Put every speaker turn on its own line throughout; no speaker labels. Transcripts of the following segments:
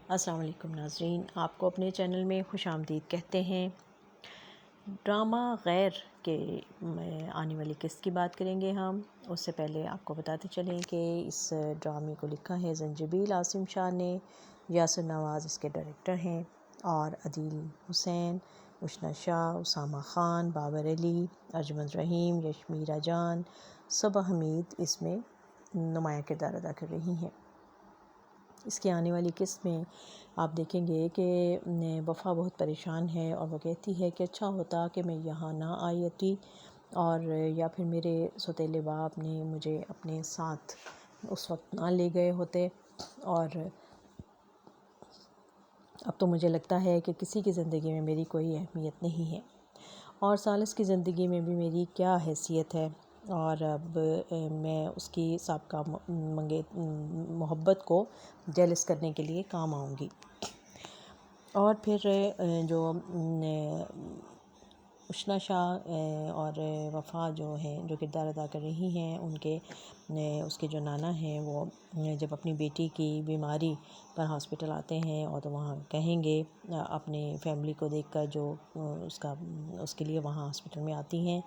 السلام علیکم ناظرین، آپ کو اپنے چینل میں خوش آمدید کہتے ہیں۔ ڈرامہ غیر کے آنے والی قسط کی بات کریں گے ہم۔ اس سے پہلے آپ کو بتاتے چلیں کہ اس ڈرامے کو لکھا ہے زنجبیل عاصم شاہ نے، یاسر نواز اس کے ڈائریکٹر ہیں، اور عدیل حسین، اشنا شاہ، اسامہ خان، بابر علی، ارجمند رحیم، یشمیرہ جان، صبا حمید اس میں نمایاں کردار ادا کر رہی ہیں۔ اس کی آنے والی قسط میں آپ دیکھیں گے کہ وفا بہت پریشان ہے، اور وہ کہتی ہے کہ اچھا ہوتا کہ میں یہاں نہ آئی ہوتی، اور یا پھر میرے سوتیلے باپ نے مجھے اپنے ساتھ اس وقت نہ لے گئے ہوتے، اور اب تو مجھے لگتا ہے کہ کسی کی زندگی میں میری کوئی اہمیت نہیں ہے، اور ثالث کی زندگی میں بھی میری کیا حیثیت ہے، اور اب میں اس کی سابقہ محبت کو جیلس کرنے کے لیے کام آؤں گی۔ اور پھر جو اشنا شاہ اور وفا جو ہیں، جو کردار ادا کر رہی ہیں، اس کے جو نانا ہیں، وہ جب اپنی بیٹی کی بیماری پر ہاسپٹل آتے ہیں اور تو وہاں کہیں گے اپنے فیملی کو دیکھ کر، جو اس کے لیے وہاں ہاسپٹل میں آتی ہیں،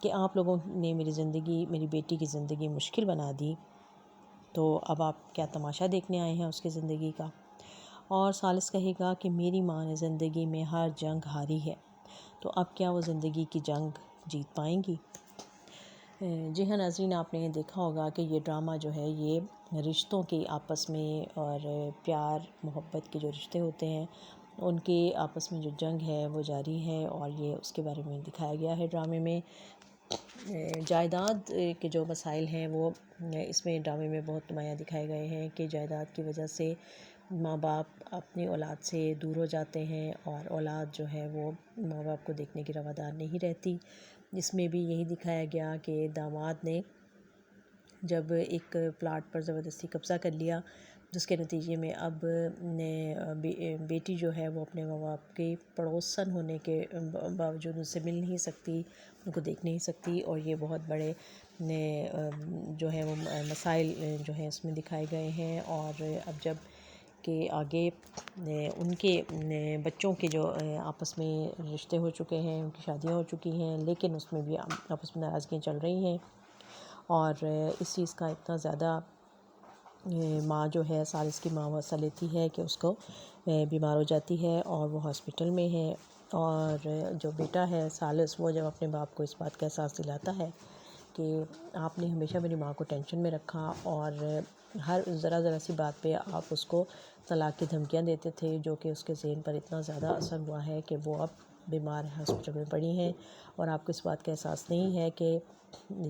کہ آپ لوگوں نے میری بیٹی کی زندگی مشکل بنا دی، تو اب آپ کیا تماشا دیکھنے آئے ہیں اس کی زندگی کا۔ اور ثالث کہے گا کہ میری ماں نے زندگی میں ہر جنگ ہاری ہے، تو اب کیا وہ زندگی کی جنگ جیت پائیں گی؟ جی ہاں ناظرین، آپ نے دیکھا ہوگا کہ یہ ڈرامہ جو ہے یہ رشتوں کے آپس میں، اور پیار محبت کے جو رشتے ہوتے ہیں ان کے آپس میں جو جنگ ہے وہ جاری ہے، اور یہ اس کے بارے میں دکھایا گیا ہے ڈرامے میں۔ جائیداد کے جو مسائل ہیں وہ اس میں ڈرامے میں بہت نمایاں دکھائے گئے ہیں، کہ جائیداد کی وجہ سے ماں باپ اپنی اولاد سے دور ہو جاتے ہیں، اور اولاد جو ہے وہ ماں باپ کو دیکھنے کی روادار نہیں رہتی۔ اس میں بھی یہی دکھایا گیا کہ داماد نے جب ایک پلاٹ پر زبردستی قبضہ کر لیا، جس کے نتیجے میں اب بیٹی جو ہے وہ اپنے ماں باپ کے پڑوسن ہونے کے باوجود ان سے مل نہیں سکتی، ان کو دیکھ نہیں سکتی، اور یہ بہت بڑے جو ہے وہ مسائل جو ہیں اس میں دکھائے گئے ہیں۔ اور اب جب کہ آگے ان کے بچوں کے جو آپس میں رشتے ہو چکے ہیں، ان کی شادیاں ہو چکی ہیں، لیکن اس میں بھی آپس میں ناراضگیاں چل رہی ہیں، اور اس چیز کا اتنا زیادہ ماں جو ہے ثالث کی ماں واسطہ لیتی ہے کہ اس کو بیمار ہو جاتی ہے اور وہ ہاسپٹل میں ہے، اور جو بیٹا ہے ثالث، وہ جب اپنے باپ کو اس بات کا احساس دلاتا ہے کہ آپ نے ہمیشہ میری ماں کو ٹینشن میں رکھا، اور ہر ذرا سی بات پہ آپ اس کو طلاق کی دھمکیاں دیتے تھے، جو کہ اس کے ذہن پر اتنا زیادہ اثر ہوا ہے کہ وہ اب بیمار ہاسپٹل میں پڑی ہیں، اور آپ کو اس بات کا احساس نہیں ہے کہ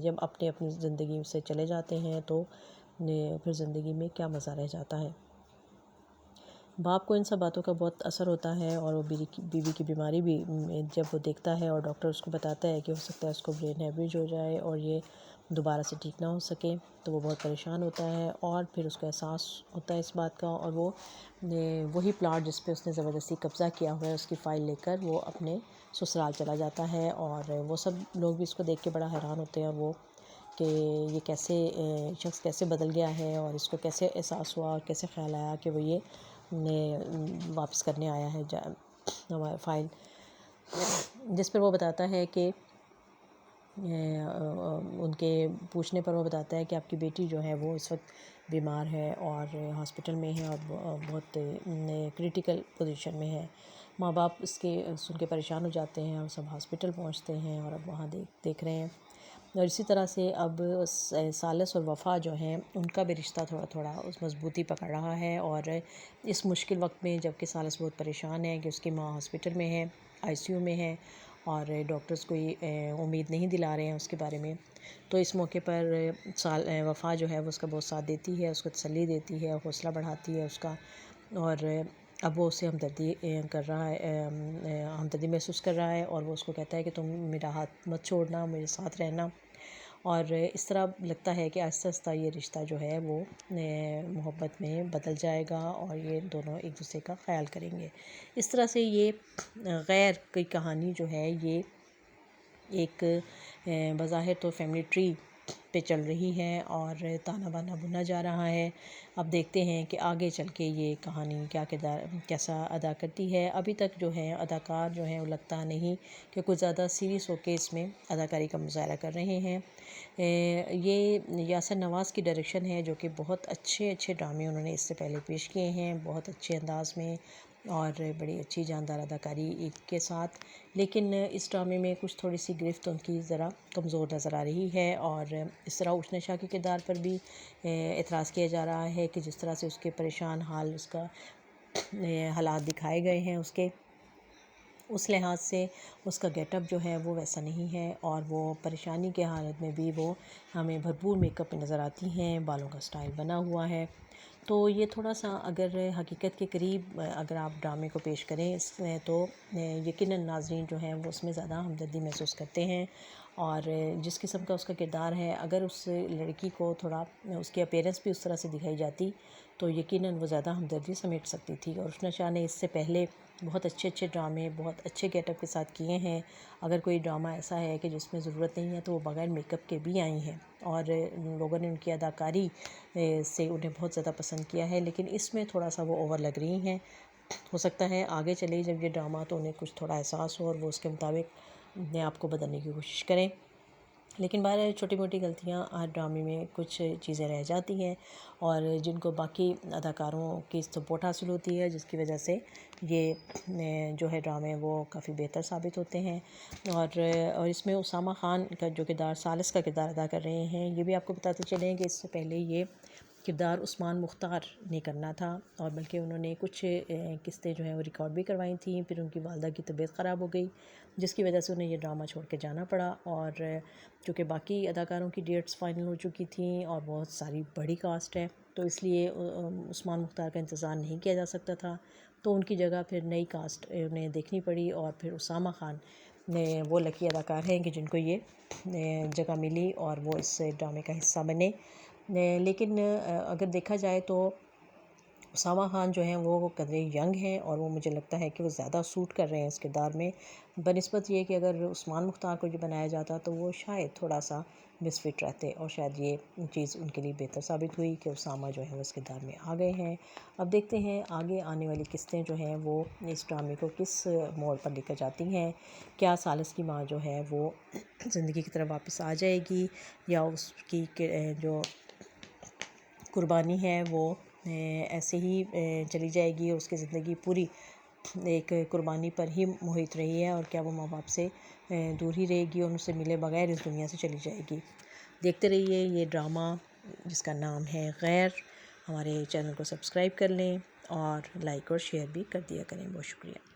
جب اپنی زندگی سے چلے جاتے ہیں تو پھر زندگی میں کیا مزہ رہ جاتا ہے۔ باپ کو ان سب باتوں کا بہت اثر ہوتا ہے، اور وہ بیوی کی بیماری بھی جب وہ دیکھتا ہے، اور ڈاکٹر اس کو بتاتا ہے کہ ہو سکتا ہے اس کو برین ہیمریج ہو جائے اور یہ دوبارہ سے ٹھیک نہ ہو سکے، تو وہ بہت پریشان ہوتا ہے، اور پھر اس کو احساس ہوتا ہے اس بات کا، اور وہ وہی پلاٹ جس پہ اس نے زبردستی قبضہ کیا ہوا ہے اس کی فائل لے کر وہ اپنے سسرال چلا جاتا ہے، اور وہ سب لوگ بھی اس کو دیکھ کے بڑا حیران ہوتے ہیں، اور وہ کہ یہ کیسے شخص کیسے بدل گیا ہے، اور اس کو کیسے احساس ہوا اور کیسے خیال آیا کہ وہ یہ واپس کرنے آیا ہے فائل، جس پر وہ بتاتا ہے کہ ان کے پوچھنے پر وہ بتاتا ہے کہ آپ کی بیٹی جو ہے وہ اس وقت بیمار ہے اور ہاسپٹل میں ہے، اور بہت کریٹیکل پوزیشن میں ہے۔ ماں باپ اس کے سن کے پریشان ہو جاتے ہیں، اور سب ہاسپٹل پہنچتے ہیں، اور اب وہاں دیکھ رہے ہیں، اور اسی طرح سے اب ثالث اور وفا جو ہیں ان کا بھی رشتہ تھوڑا تھوڑا اس مضبوطی پکڑ رہا ہے، اور اس مشکل وقت میں جب کہ ثالث بہت پریشان ہے کہ اس کی ماں ہاسپٹل میں ہے، آئی سی یو میں ہے، اور ڈاکٹرز کوئی امید نہیں دلا رہے ہیں اس کے بارے میں، تو اس موقع پر وفا جو ہے وہ اس کا بہت ساتھ دیتی ہے، اس کو تسلی دیتی ہے، حوصلہ بڑھاتی ہے اس کا، اور اب وہ اسے ہمدردی ہمدردی محسوس کر رہا ہے، اور وہ اس کو کہتا ہے کہ تم میرا ہاتھ مت چھوڑنا، میرے ساتھ رہنا، اور اس طرح لگتا ہے کہ آہستہ آہستہ یہ رشتہ جو ہے وہ محبت میں بدل جائے گا، اور یہ دونوں ایک دوسرے کا خیال کریں گے۔ اس طرح سے یہ غیر کی کہانی جو ہے یہ ایک بظاہر تو فیملی ٹری پہ چل رہی ہے اور تانا بانا بنا جا رہا ہے۔ اب دیکھتے ہیں کہ آگے چل کے یہ کہانی کیا کردار کیسا ادا کرتی ہے۔ ابھی تک جو ہے اداکار جو ہیں وہ لگتا نہیں کہ کچھ زیادہ سیریس ہو کے اس میں اداکاری کا مظاہرہ کر رہے ہیں۔ یہ یاسر نواز کی ڈائریکشن ہے، جو کہ بہت اچھے ڈرامے انہوں نے اس سے پہلے پیش کیے ہیں، بہت اچھے انداز میں اور بڑی اچھی جاندار اداکاری کے ساتھ، لیکن اس ڈرامے میں کچھ تھوڑی سی گرفت ان کی ذرا کمزور نظر آ رہی ہے۔ اور اس طرح اشنا شاہ کے کردار پر بھی اعتراض کیا جا رہا ہے کہ جس طرح سے اس کے پریشان حال اس کا حالات دکھائے گئے ہیں، اس لحاظ سے اس کا گیٹ اپ جو ہے وہ ویسا نہیں ہے، اور وہ پریشانی کے حالت میں بھی وہ ہمیں بھرپور میک اپ میں نظر آتی ہیں، بالوں کا سٹائل بنا ہوا ہے۔ تو یہ تھوڑا سا اگر حقیقت کے قریب اگر آپ ڈرامے کو پیش کریں اس میں، تو یقیناً ناظرین جو ہیں وہ اس میں زیادہ ہمدردی محسوس کرتے ہیں، اور جس قسم کا اس کا کردار ہے، اگر اس لڑکی کو تھوڑا اس کی اپیرنس بھی اس طرح سے دکھائی جاتی تو یقیناً وہ زیادہ ہمدردی سمیٹ سکتی تھی۔ اور اشنا شاہ نے اس سے پہلے بہت اچھے ڈرامے بہت اچھے گیٹ اپ کے ساتھ کیے ہیں۔ اگر کوئی ڈرامہ ایسا ہے کہ جس میں ضرورت نہیں ہے تو وہ بغیر میک اپ کے بھی آئی ہیں، اور لوگوں نے ان کی اداکاری سے انہیں بہت زیادہ پسند کیا ہے، لیکن اس میں تھوڑا سا وہ اوور لگ رہی ہیں۔ ہو سکتا ہے آگے چلے جب یہ ڈرامہ تو انہیں کچھ تھوڑا احساس ہو اور وہ اس کے مطابق اپنے آپ کو بدلنے کی کوشش کریں، لیکن بہرحال چھوٹی موٹی غلطیاں ہر ڈرامے میں کچھ چیزیں رہ جاتی ہیں، اور جن کو باقی اداکاروں کی سپورٹ حاصل ہوتی ہے، جس کی وجہ سے یہ جو ہے ڈرامے وہ کافی بہتر ثابت ہوتے ہیں۔ اور اس میں اسامہ خان کا جو کردار ثالث کا کردار ادا کر رہے ہیں، یہ بھی آپ کو بتاتے چلیں کہ اس سے پہلے یہ کردار عثمان مختار نے کرنا تھا، اور بلکہ انہوں نے کچھ قسطیں جو ہیں وہ ریکارڈ بھی کروائی تھیں، پھر ان کی والدہ کی طبیعت خراب ہو گئی، جس کی وجہ سے انہیں یہ ڈرامہ چھوڑ کے جانا پڑا۔ اور چونکہ باقی اداکاروں کی ڈیٹس فائنل ہو چکی تھیں اور بہت ساری بڑی کاسٹ ہے، تو اس لیے عثمان مختار کا انتظار نہیں کیا جا سکتا تھا، تو ان کی جگہ پھر نئی کاسٹ انہیں دیکھنی پڑی، اور پھر اسامہ خان وہ لکی اداکار ہیں کہ جن کو یہ جگہ ملی اور وہ اس ڈرامے کا حصہ بنے۔ لیکن اگر دیکھا جائے تو اسامہ خان جو ہیں وہ قدرے ینگ ہیں، اور وہ مجھے لگتا ہے کہ وہ زیادہ سوٹ کر رہے ہیں اس کردار میں، بنسبت یہ کہ اگر عثمان مختار کو یہ بنایا جاتا تو وہ شاید تھوڑا سا مس فٹ رہتے، اور شاید یہ چیز ان کے لیے بہتر ثابت ہوئی کہ اسامہ جو ہے وہ اس کردار میں آ گئے ہیں۔ اب دیکھتے ہیں آگے آنے والی قسطیں جو ہیں وہ اس ڈرامے کو کس موڑ پر لے کر جاتی ہیں۔ کیا ثالث کی ماں جو ہے وہ زندگی کی طرف واپس آ جائے گی، یا اس کی جو قربانی ہے وہ ایسے ہی چلی جائے گی، اور اس کی زندگی پوری ایک قربانی پر ہی محیط رہی ہے، اور کیا وہ ماں باپ سے دور ہی رہے گی اور ان سے ملے بغیر اس دنیا سے چلی جائے گی۔ دیکھتے رہیے یہ ڈرامہ جس کا نام ہے غیر۔ ہمارے چینل کو سبسکرائب کر لیں اور لائک اور شیئر بھی کر دیا کریں۔ بہت شکریہ۔